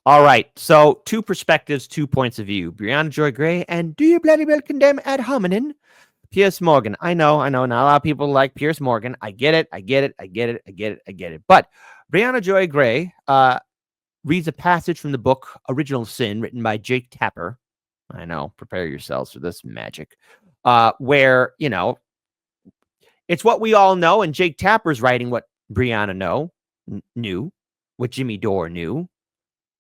All right. So, two perspectives, 2 points of view. Briahna Joy Gray and do you bloody well condemn ad hominem? Piers Morgan. I know. Not a lot of people like Piers Morgan. I get it. But Briahna Joy Gray reads a passage from the book Original Sin, written by Jake Tapper. I know. Prepare yourselves for this magic. Where, it's what we all know, and Jake Tapper's writing what Briahna knew, what Jimmy Dore knew,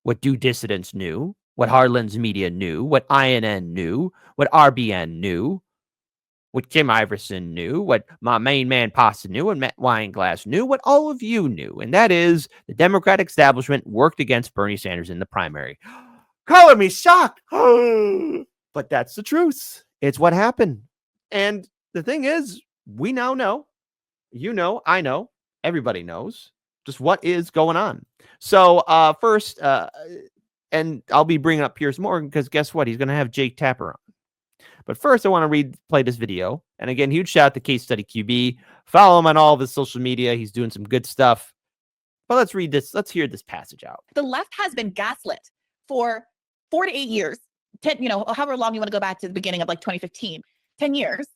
what Do Dissidents knew, what Hardlands Media knew, what INN knew, what RBN knew, what Kim Iverson knew, what my main man Pasta knew, and Matt Weinglass knew, what all of you knew, and that is the Democratic establishment worked against Bernie Sanders in the primary. Color me shocked, but that's the truth. It's what happened. And the thing is, we now know, I know, everybody knows just what is going on. So first, and I'll be bringing up Piers Morgan because guess what? He's going to have Jake Tapper on. But first, I want to play this video. And again, huge shout out to Case Study QB. Follow him on all of his social media. He's doing some good stuff. But let's read this. Let's hear this passage out. The left has been gaslit for 4 to 8 years, 10, however long you want to go back to the beginning of like 2015, 10 years,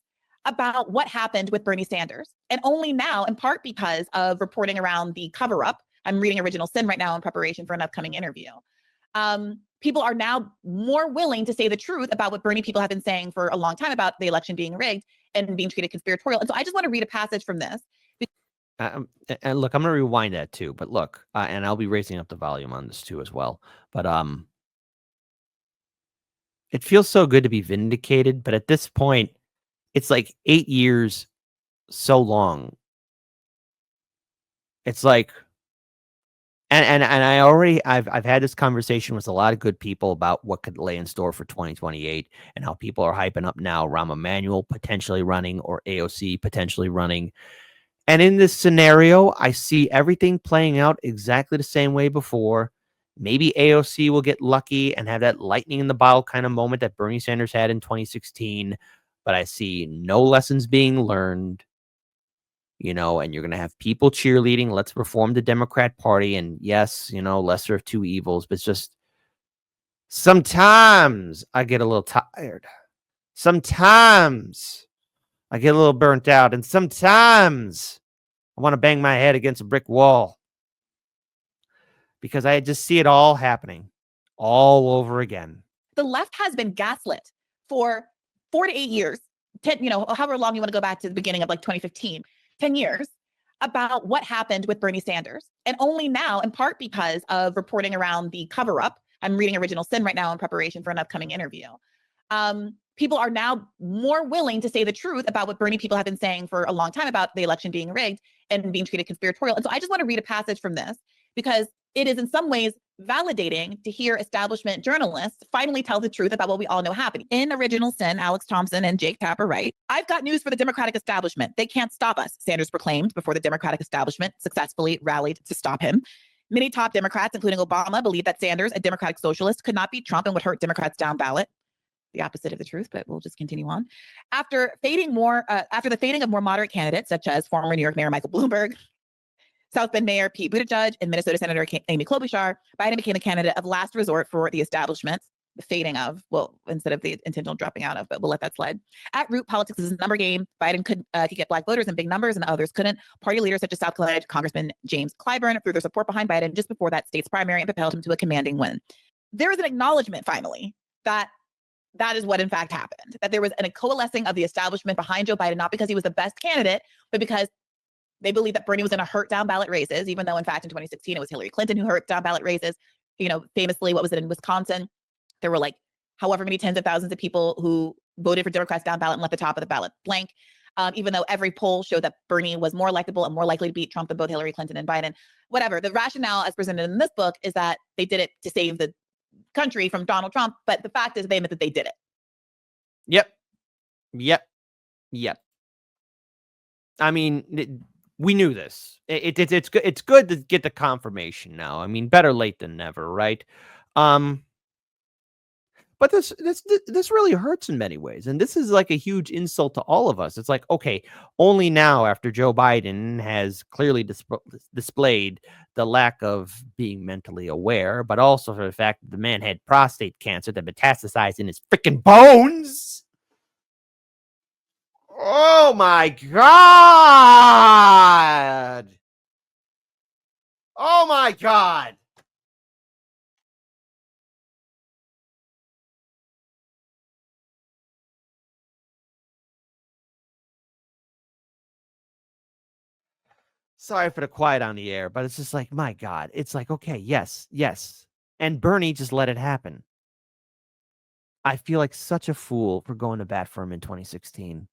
about what happened with Bernie Sanders. And only now, in part because of reporting around the cover-up, I'm reading Original Sin right now in preparation for an upcoming interview. People are now more willing to say the truth about what Bernie people have been saying for a long time about the election being rigged and being treated conspiratorial. And so I just want to read a passage from this. And look, I'm going to rewind that too. But look, and I'll be raising up the volume on this too as well. But it feels so good to be vindicated. But at this point, it's like 8 years so long. It's like, and I've had this conversation with a lot of good people about what could lay in store for 2028 and how people are hyping up now Rahm Emanuel potentially running or AOC potentially running. And in this scenario, I see everything playing out exactly the same way before. Maybe AOC will get lucky and have that lightning in the bottle kind of moment that Bernie Sanders had in 2016. But I see no lessons being learned. And you're going to have people cheerleading. Let's reform the Democrat Party. And yes, lesser of two evils, but it's just sometimes I get a little tired. Sometimes I get a little burnt out. And sometimes I want to bang my head against a brick wall because I just see it all happening all over again. The left has been gaslit for 4 to 8 years, 10, however long you want to go back to the beginning of like 2015. 10 years about what happened with Bernie Sanders. And only now, in part because of reporting around the cover-up, I'm reading Original Sin right now in preparation for an upcoming interview. People are now more willing to say the truth about what Bernie people have been saying for a long time about the election being rigged and being treated conspiratorial. And so I just want to read a passage from this because it is in some ways validating to hear establishment journalists finally tell the truth about what we all know happened. In Original Sin, Alex Thompson and Jake Tapper write, I've got news for the Democratic establishment. They can't stop us, Sanders proclaimed before the Democratic establishment successfully rallied to stop him. Many top Democrats, including Obama, believe that Sanders, a Democratic socialist, could not beat Trump and would hurt Democrats down ballot. The opposite of the truth, but we'll just continue on. After the fading of more moderate candidates, such as former New York Mayor Michael Bloomberg, South Bend Mayor Pete Buttigieg, and Minnesota Senator Amy Klobuchar, Biden became the candidate of last resort for the establishment, the fading of, instead of the intentional dropping out of, but we'll let that slide. At root, politics is a number game. Biden could get black voters in big numbers and others couldn't. Party leaders such as South Carolina Congressman James Clyburn threw their support behind Biden just before that state's primary and propelled him to a commanding win. There is an acknowledgement, finally, that is what in fact happened, that there was a coalescing of the establishment behind Joe Biden, not because he was the best candidate, but because they believed that Bernie was going to hurt down ballot races, even though in fact in 2016 it was Hillary Clinton who hurt down ballot races. Famously, what was it in Wisconsin? There were like however many tens of thousands of people who voted for Democrats down ballot and left the top of the ballot blank, even though every poll showed that Bernie was more electable and more likely to beat Trump than both Hillary Clinton and Biden. Whatever. The rationale as presented in this book is that they did it to save the country from Donald Trump, but the fact is they admit that they did it. Yep. I mean, we knew this. It's good to get the confirmation now. I mean, better late than never, right? But But this really hurts in many ways, and this is like a huge insult to all of us. It's like, okay, only now after Joe Biden has clearly displayed the lack of being mentally aware, but also for the fact that the man had prostate cancer that metastasized in his freaking bones. Oh my God! Oh my God! Sorry for the quiet on the air, but it's just like, my God. It's like, okay, yes, yes. And Bernie just let it happen. I feel like such a fool for going to bat for him in 2016.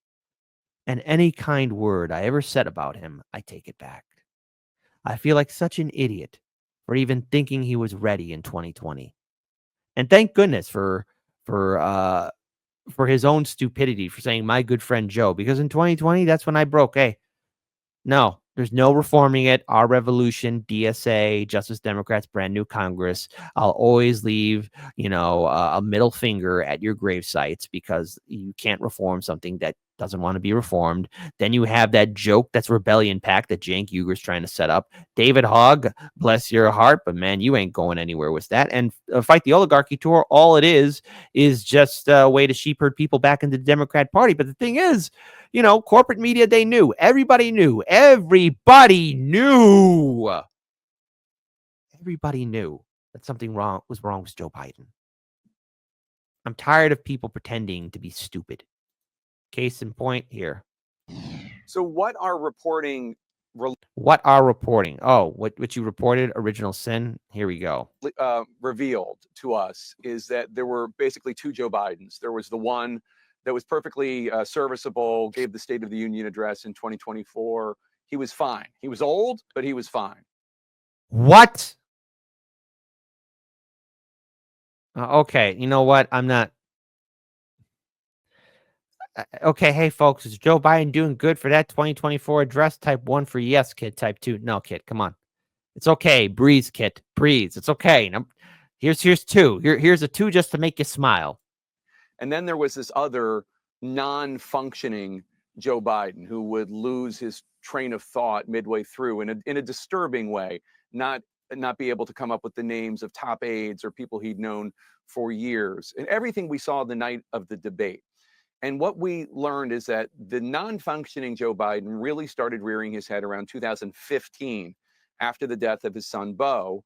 And any kind word I ever said about him, I take it back. I feel like such an idiot for even thinking he was ready in 2020. And thank goodness for his own stupidity for saying my good friend Joe, because in 2020, that's when I broke. Hey, no, there's no reforming it. Our revolution, DSA, Justice Democrats, brand new Congress. I'll always leave, a middle finger at your grave sites because you can't reform something that doesn't want to be reformed. Then you have that joke that's Rebellion Pact that Cenk Uygur's trying to set up. David Hogg, bless your heart, but man, you ain't going anywhere with that. And Fight the Oligarchy tour, all it is just a way to sheep herd people back into the Democrat Party. But the thing is, corporate media, they knew. Everybody knew. Everybody knew that something was wrong with Joe Biden. I'm tired of people pretending to be stupid. Case in point here. So what are reporting? Oh, what you reported, original sin? Here we go. Revealed to us is that there were basically two Joe Bidens. There was the one that was perfectly serviceable, gave the State of the Union address in 2024. He was fine. He was old, but he was fine. What? Okay, you know what? I'm not. Okay, hey folks, is Joe Biden doing good for that 2024 address? Type 1 for yes, kid. Type 2, no, kid. Come on. It's okay. Breathe, kid. Breathe. It's okay. Now, here's 2. Here's a 2 just to make you smile. And then there was this other non-functioning Joe Biden who would lose his train of thought midway through in a disturbing way, not be able to come up with the names of top aides or people he'd known for years, and everything we saw the night of the debate. And what we learned is that the non-functioning Joe Biden really started rearing his head around 2015 after the death of his son, Beau.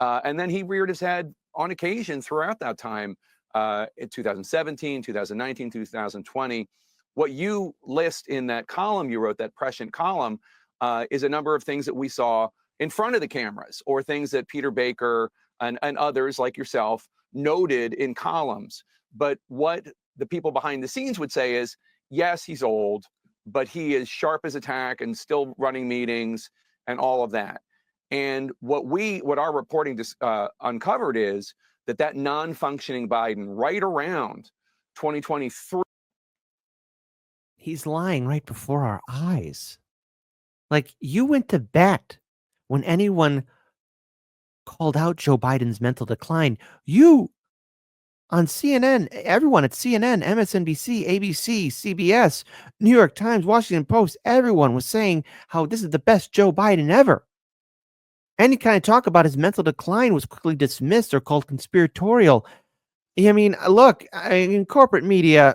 And then he reared his head on occasion throughout that time, in 2017, 2019, 2020. What you list in that column you wrote, that prescient column, is a number of things that we saw in front of the cameras, or things that Peter Baker and others like yourself noted in columns. But what the people behind the scenes would say is, yes, he's old, but he is sharp as a tack and still running meetings and all of that. And what our reporting uncovered is that non-functioning Biden right around 2023. He's lying right before our eyes. Like, you went to bat when anyone called out Joe Biden's mental decline. You, on CNN, everyone at CNN, MSNBC, ABC, CBS, New York Times, Washington Post, everyone was saying how this is the best Joe Biden ever. Any kind of talk about his mental decline was quickly dismissed or called conspiratorial. I mean, look, in corporate media,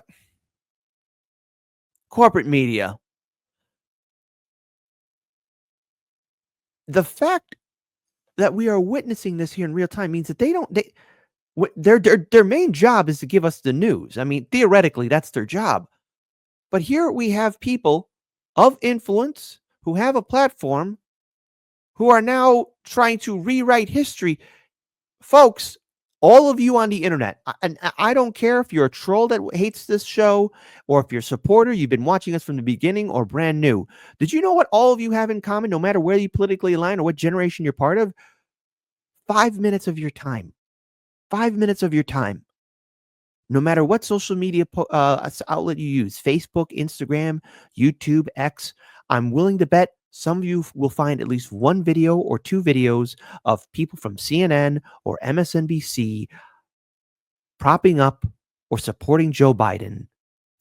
the fact that we are witnessing this here in real time means that their main job is to give us the news. I mean, theoretically, that's their job. But here we have people of influence who have a platform who are now trying to rewrite history. Folks, all of you on the internet, and I don't care if you're a troll that hates this show, or if you're a supporter, you've been watching us from the beginning, or brand new. Did you know what all of you have in common, no matter where you politically align or what generation you're part of? 5 minutes of your time. 5 minutes of your time. No matter what social media outlet you use, Facebook, Instagram, YouTube, X, I'm willing to bet some of you will find at least one video or 2 videos of people from CNN or MSNBC propping up or supporting Joe Biden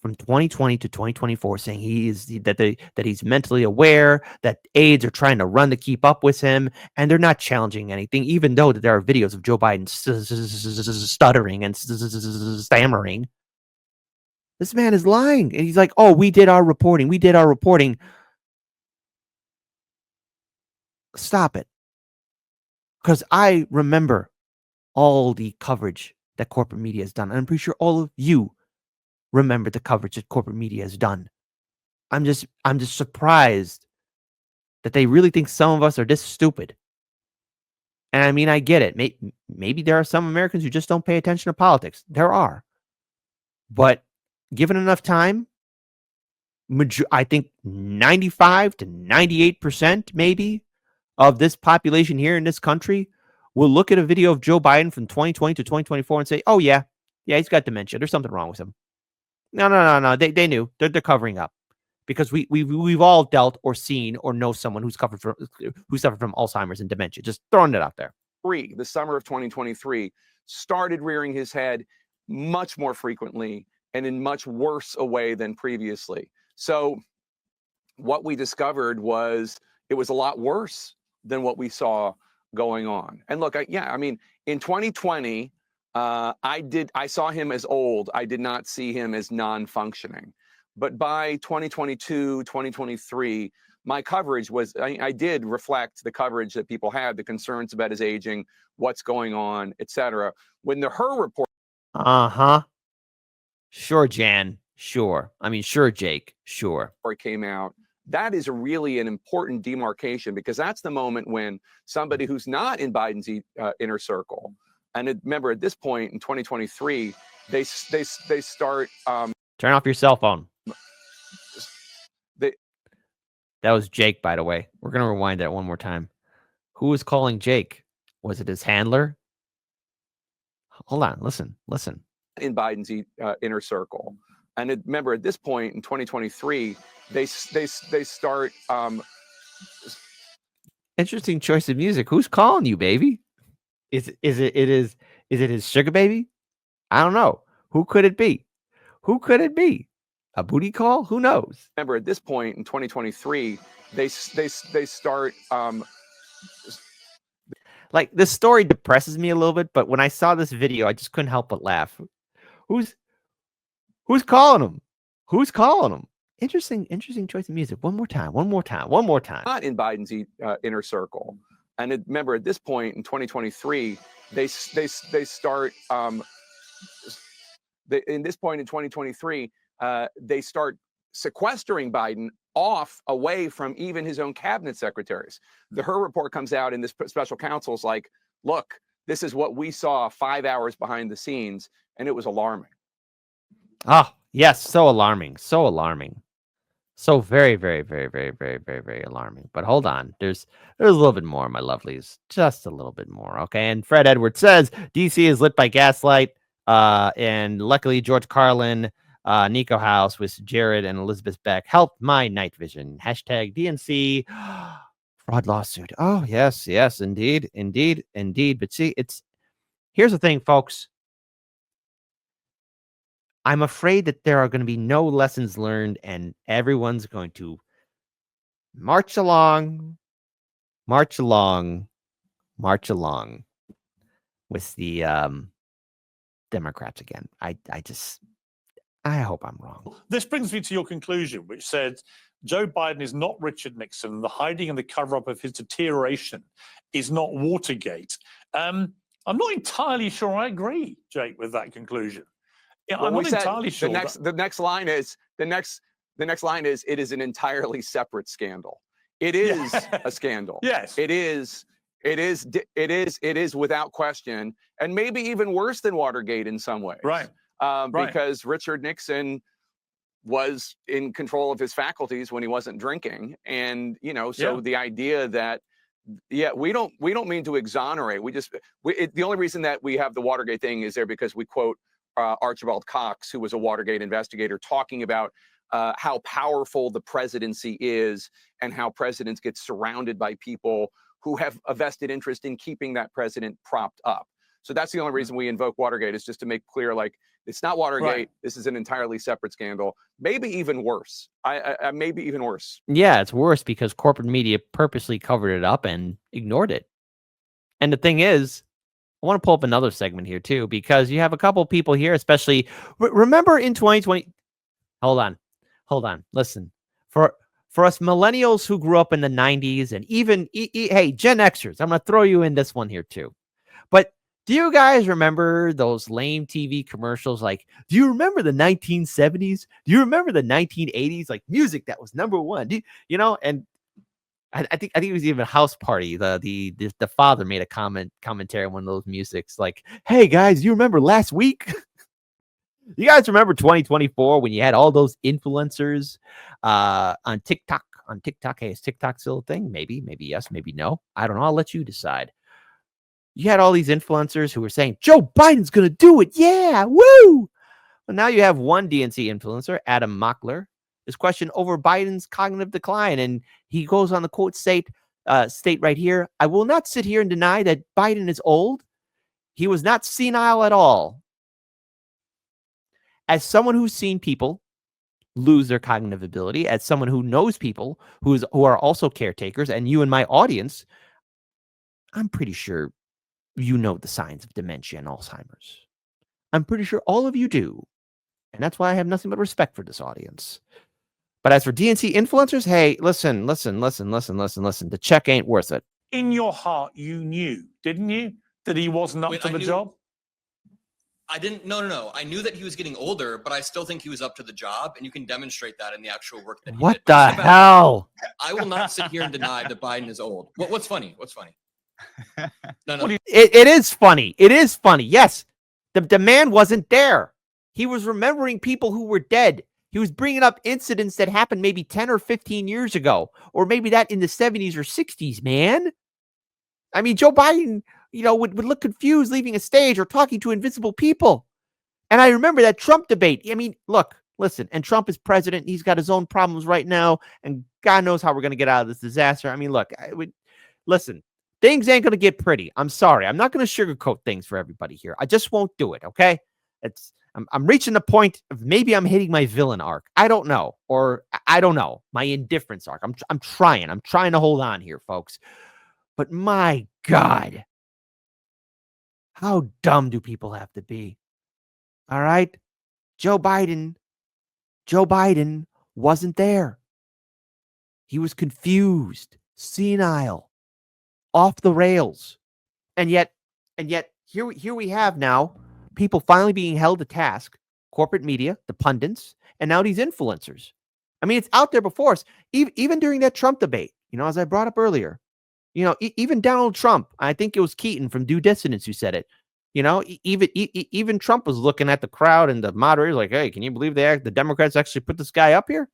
from 2020 to 2024, saying that he's mentally aware, that aides are trying to run to keep up with him, and they're not challenging anything, even though there are videos of Joe Biden stuttering and stammering. This man is lying. And he's like, oh, we did our reporting. We did our reporting. Stop it. Because I remember all the coverage that corporate media has done. And I'm pretty sure all of you remember the coverage that corporate media has done. I'm just surprised that they really think some of us are this stupid. And I mean, I get it. Maybe there are some Americans who just don't pay attention to politics. There are. But given enough time, I think 95 to 98% maybe of this population here in this country will look at a video of Joe Biden from 2020 to 2024 and say, oh, yeah, he's got dementia. There's something wrong with him. No. They knew. They're covering up. Because we've all dealt or seen or know someone who suffered from Alzheimer's and dementia. Just throwing it out there. The summer of 2023 started rearing his head much more frequently and in much worse a way than previously. So what we discovered was it was a lot worse than what we saw going on. And look, I mean, in 2020, I saw him as old. I did not see him as non-functioning. But by 2022, 2023, my coverage was, I did reflect the coverage that people had, the concerns about his aging, what's going on, etc. When the Her report. Sure, Jan. Sure. I mean, sure, Jake. Sure. Came out. That is really an important demarcation, because that's the moment when somebody who's not in Biden's inner circle, and remember at this point in 2023, they start. Turn off your cell phone. That was Jake, by the way. We're going to rewind that one more time. Who was calling Jake? Was it his handler? Hold on. Listen. In Biden's inner circle. And remember, at this point in 2023, they start. Interesting choice of music. Who's calling you, baby? Is it his sugar baby? I don't know. Who could it be? A booty call? Who knows? Remember, at this point in 2023, they start. Like, this story depresses me a little bit, but when I saw this video, I just couldn't help but laugh. Who's calling him? Who's calling him? Interesting choice of music. One more time. Not in Biden's inner circle. And remember, at this point in 2023, they start. In this point in 2023, they start sequestering Biden away from even his own cabinet secretaries. The Her report comes out, and this special counsel's like, look, this is what we saw 5 hours behind the scenes, and it was alarming. Oh, yes, so alarming. So very, very, very, very, very, very, very alarming. But hold on. There's a little bit more, my lovelies. Just a little bit more, okay? And Fred Edwards says, DC is lit by gaslight. And luckily, George Carlin, Nico House with Jared and Elizabeth Beck helped my night vision. Hashtag DNC fraud lawsuit. Oh, yes, indeed. But see, here's the thing, folks. I'm afraid that there are going to be no lessons learned, and everyone's going to march along with the Democrats again. I hope I'm wrong. This brings me to your conclusion, which said Joe Biden is not Richard Nixon. The hiding and the cover-up of his deterioration is not Watergate. I'm not entirely sure I agree, Jake, with that conclusion. Yeah, I'm not entirely sure. The next line is it is an entirely separate scandal. It is a scandal. Yes. It is without question, and maybe even worse than Watergate in some ways. Right. Because Richard Nixon was in control of his faculties when he wasn't drinking, and the idea that we don't mean to exonerate. The only reason that we have the Watergate thing is there because we quote Archibald Cox, who was a Watergate investigator, talking about how powerful the presidency is and how presidents get surrounded by people who have a vested interest in keeping that president propped up. So that's the only reason we invoke Watergate, is just to make clear, like, it's not Watergate. Right. This is an entirely separate scandal. Maybe even worse. I maybe even worse. Yeah, it's worse because corporate media purposely covered it up and ignored it. And the thing is, I want to pull up another segment here too, because you have a couple people here, especially remember in 2020. Hold on. Listen, for us millennials who grew up in the 90s and even hey, Gen Xers, I'm going to throw you in this one here too. But do you guys remember those lame TV commercials? Like, do you remember the 1970s? Do you remember the 1980s? Like music that was number one. And I think it was even House Party. The father made a commentary on one of those musics. Like, hey guys, you remember last week? You guys remember 2024 when you had all those influencers on TikTok? Hey, is TikTok still a thing? Maybe yes, maybe no. I don't know. I'll let you decide. You had all these influencers who were saying, Joe Biden's going to do it. Yeah, woo. Well, now you have one DNC influencer, Adam Mockler, is questioned over Biden's cognitive decline. And he goes on the quote state right here, I will not sit here and deny that Biden is old. He was not senile at all. As someone who's seen people lose their cognitive ability, as someone who knows people who are also caretakers, and you and my audience, I'm pretty sure you know the signs of dementia and Alzheimer's. I'm pretty sure all of you do. And that's why I have nothing but respect for this audience. But as for DNC influencers, hey, listen. The check ain't worth it. In your heart, you knew, didn't you, that he wasn't up to the job? I didn't. No. I knew that he was getting older, but I still think he was up to the job, and you can demonstrate that in the actual work that he did. What the hell? I will not sit here and deny that Biden is old. What's funny? No. It is funny. It is funny. Yes, the man wasn't there. He was remembering people who were dead. He was bringing up incidents that happened maybe 10 or 15 years ago, or maybe that in the 70s or 60s, man. I mean, Joe Biden, would look confused leaving a stage or talking to invisible people. And I remember that Trump debate. I mean, listen, and Trump is president. He's got his own problems right now, and God knows how we're going to get out of this disaster. I mean, listen, things ain't going to get pretty. I'm sorry. I'm not going to sugarcoat things for everybody here. I just won't do it, okay? I'm reaching the point of maybe I'm hitting my villain arc. I don't know. Or I don't know. My indifference arc. I'm trying. I'm trying to hold on here, folks. But my God, how dumb do people have to be? All right? Joe Biden wasn't there. He was confused, senile, off the rails. And yet here we have now people finally being held to task, corporate media, the pundits, and now these influencers. I mean, it's out there before us. Even during that Trump debate, as I brought up earlier, even Donald Trump, I think it was Keaton from Due Dissonance who said it. Even Trump was looking at the crowd and the moderators like, hey, can you believe the Democrats actually put this guy up here?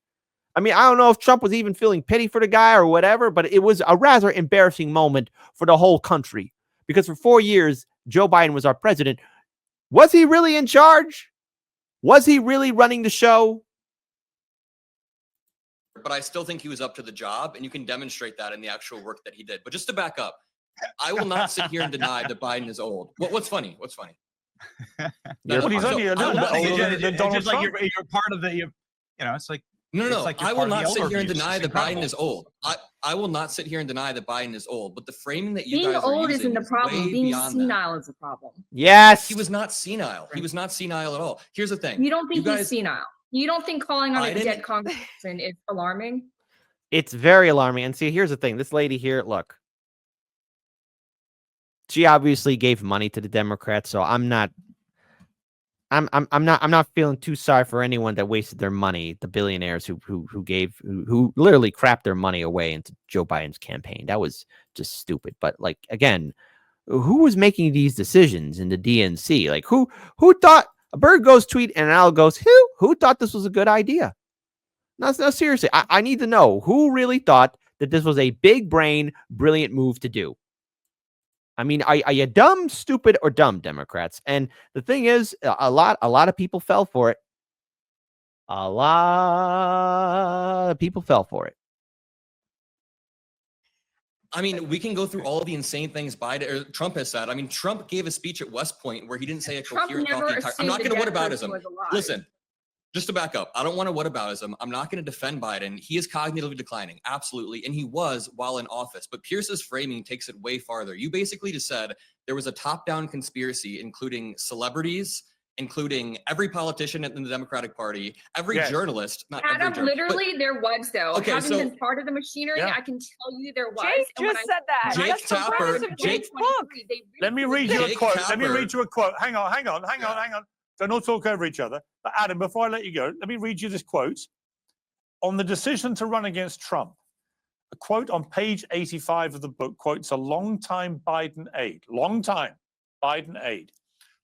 I mean, I don't know if Trump was even feeling pity for the guy or whatever, but it was a rather embarrassing moment for the whole country because for 4 years, Joe Biden was our president. Was he really in charge? Was he really running the show? But I still think he was up to the job, and you can demonstrate that in the actual work that he did. But just to back up, I will not sit here and deny that Biden is old. What's funny? Well, he's only a little bit older than Donald Trump. You're part of the, it's like. No. It's like I will not sit here and overview. deny It's that Biden incredible. is old. I will not sit here and deny that Biden is old. But the framing that you Being guys are old using isn't the is problem. way Being beyond that. senile is the problem. Yes. He was not senile. He was not senile at all. Here's the thing. You don't think guys- he's senile? You don't think calling on a Biden- dead congressman is alarming? It's very alarming. And see, here's the thing. This lady here, look, she obviously gave money to the Democrats, so I'm not feeling too sorry for anyone that wasted their money, the billionaires who literally crapped their money away into Joe Biden's campaign. That was just stupid. But again, who was making these decisions in the DNC? Like who thought a bird goes tweet and an owl goes, who thought this was a good idea? No, seriously, I need to know who really thought that this was a big brain, brilliant move to do. I mean, are you dumb, stupid, or dumb, Democrats? And the thing is, a lot of people fell for it. A lot of people fell for it. I mean, we can go through all of the insane things Biden or Trump has said. I mean, Trump gave a speech at West Point where he didn't say a Trump coherent thought never the entire. I'm assumed not the going to dead person whataboutism. was alive. Listen, just to back up, I don't want to whataboutism. I'm not going to defend Biden. He is cognitively declining, absolutely, and he was while in office. But Pierce's framing takes it way farther. You basically just said there was a top-down conspiracy, including celebrities, including every politician in the Democratic Party, every Yes. journalist, not every Adam, journalist. literally, there was though. Okay, Having so- been part of the machinery, Yeah. I can tell you there was. Jake and when just I- said that. Jake That's the Tapper- premise of Jake- Jake's book. Let me read you a Jake quote. Let me Tapper- read you a quote. Hang on. Don't all talk over each other. But Adam, before I let you go, let me read you this quote. On the decision to run against Trump, a quote on page 85 of the book quotes a longtime Biden aide,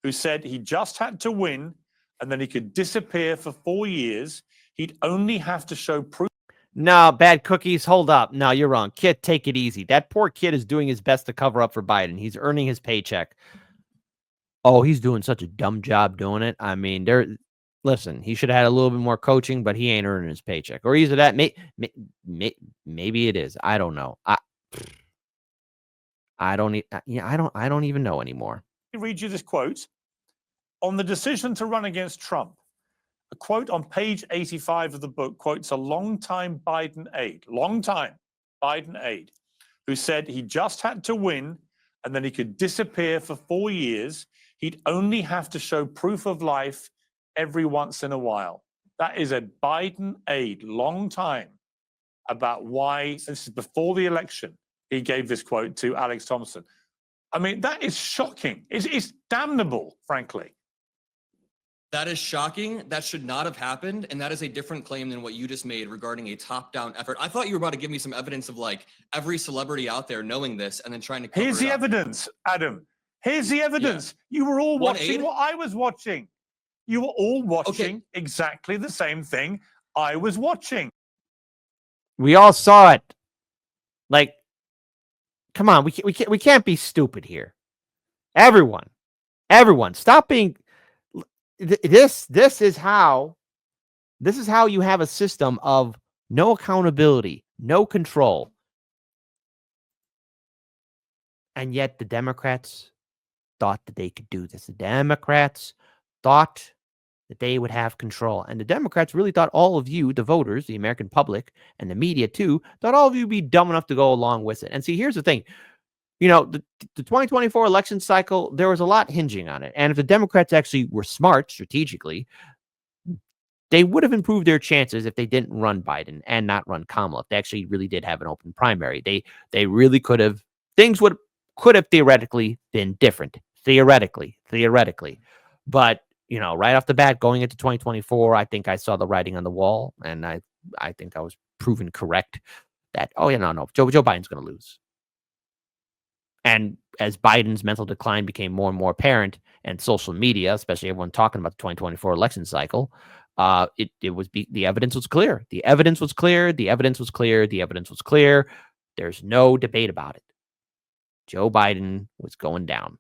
who said he just had to win and then he could disappear for 4 years. He'd only have to show proof. No, bad cookies. Hold up. No, you're wrong. Kid, take it easy. That poor kid is doing his best to cover up for Biden. He's earning his paycheck. Oh, he's doing such a dumb job doing it. I mean, listen, he should have had a little bit more coaching, but he ain't earning his paycheck. Or either that, maybe it is. I don't know. I don't even know anymore. Let me read you this quote. On the decision to run against Trump, a quote on page 85 of the book quotes a longtime Biden aide, who said he just had to win and then he could disappear for 4 years. He'd only have to show proof of life every once in a while. That is a Biden aide, long time, about why, this is before the election, he gave this quote to Alex Thompson. I mean, that is shocking. It's damnable, frankly. That is shocking. That should not have happened. And that is a different claim than what you just made regarding a top-down effort. I thought you were about to give me some evidence of like every celebrity out there knowing this and then trying to cover Here's it the up. evidence, Adam. Here's the evidence. You were all One watching aide? what I was watching. You were all watching exactly the same thing I was watching. We all saw it. Like, come on, we can't be stupid here. Everyone, stop being. This is how you have a system of no accountability, no control, and yet the Democrats thought that they could do this. The Democrats thought that they would have control. And the Democrats really thought all of you, the voters, the American public, and the media too, thought all of you would be dumb enough to go along with it. And see, here's the thing. You know, the 2024 election cycle, there was a lot hinging on it. And if the Democrats actually were smart strategically, they would have improved their chances if they didn't run Biden and not run Kamala. If they actually really did have an open primary, they really could have. Things could have theoretically been different. Theoretically. But, you know, right off the bat, going into 2024, I think I saw the writing on the wall, and I think I was proven correct that, oh, yeah, no, Joe Biden's going to lose. And as Biden's mental decline became more and more apparent, and social media, especially everyone talking about the 2024 election cycle, the evidence was clear. The evidence was clear. There's no debate about it. Joe Biden was going down.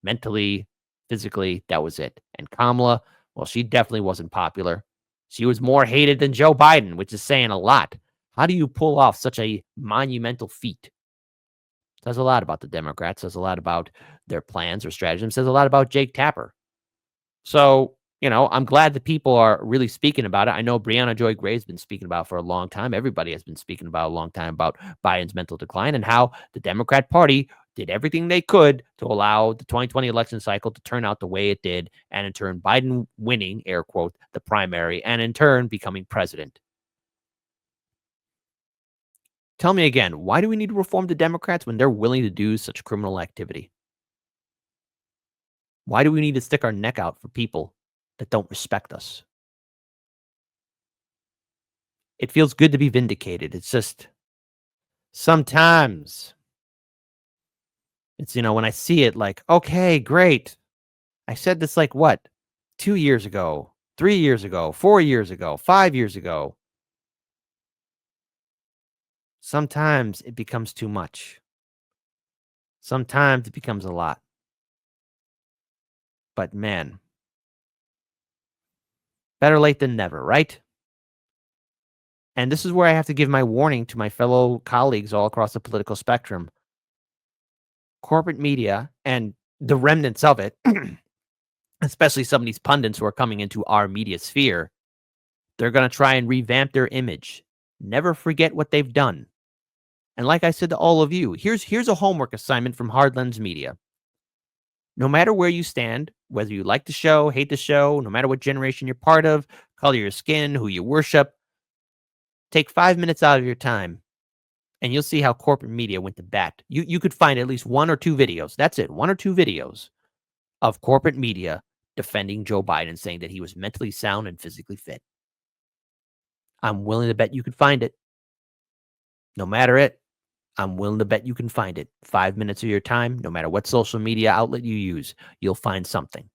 Mentally, physically, that was it. And Kamala, well, she definitely wasn't popular. She was more hated than Joe Biden, which is saying a lot. How do you pull off such a monumental feat? Says a lot about the Democrats, says a lot about their plans or strategies, says a lot about Jake Tapper. So, you know, I'm glad that people are really speaking about it. I know Briahna Joy Gray has been speaking about it for a long time. Everybody has been speaking about a long time about Biden's mental decline and how the Democrat Party did everything they could to allow the 2020 election cycle to turn out the way it did, and in turn, Biden winning, air quote, the primary, and in turn, becoming president. Tell me again, why do we need to reform the Democrats when they're willing to do such criminal activity? Why do we need to stick our neck out for people that don't respect us? It feels good to be vindicated. It's just sometimes it's, you know, when I see it like, okay, great. I said this like what? 2 years ago, 3 years ago, 4 years ago, 5 years ago. Sometimes it becomes too much. Sometimes it becomes a lot. But man, better late than never, right? And this is where I have to give my warning to my fellow colleagues all across the political spectrum. Corporate media and the remnants of it, especially some of these pundits who are coming into our media sphere, they're going to try and revamp their image. Never forget what they've done. And like I said to all of you, here's a homework assignment from Hard Lens Media. No matter where you stand, whether you like the show, hate the show, no matter what generation you're part of, color your skin, who you worship, take 5 minutes out of your time and you'll see how corporate media went to bat. You could find at least 1 or 2 videos. That's it. 1 or 2 videos of corporate media defending Joe Biden, saying that he was mentally sound and physically fit. I'm willing to bet you could find it. No matter it, I'm willing to bet you can find it. 5 minutes of your time, no matter what social media outlet you use, you'll find something.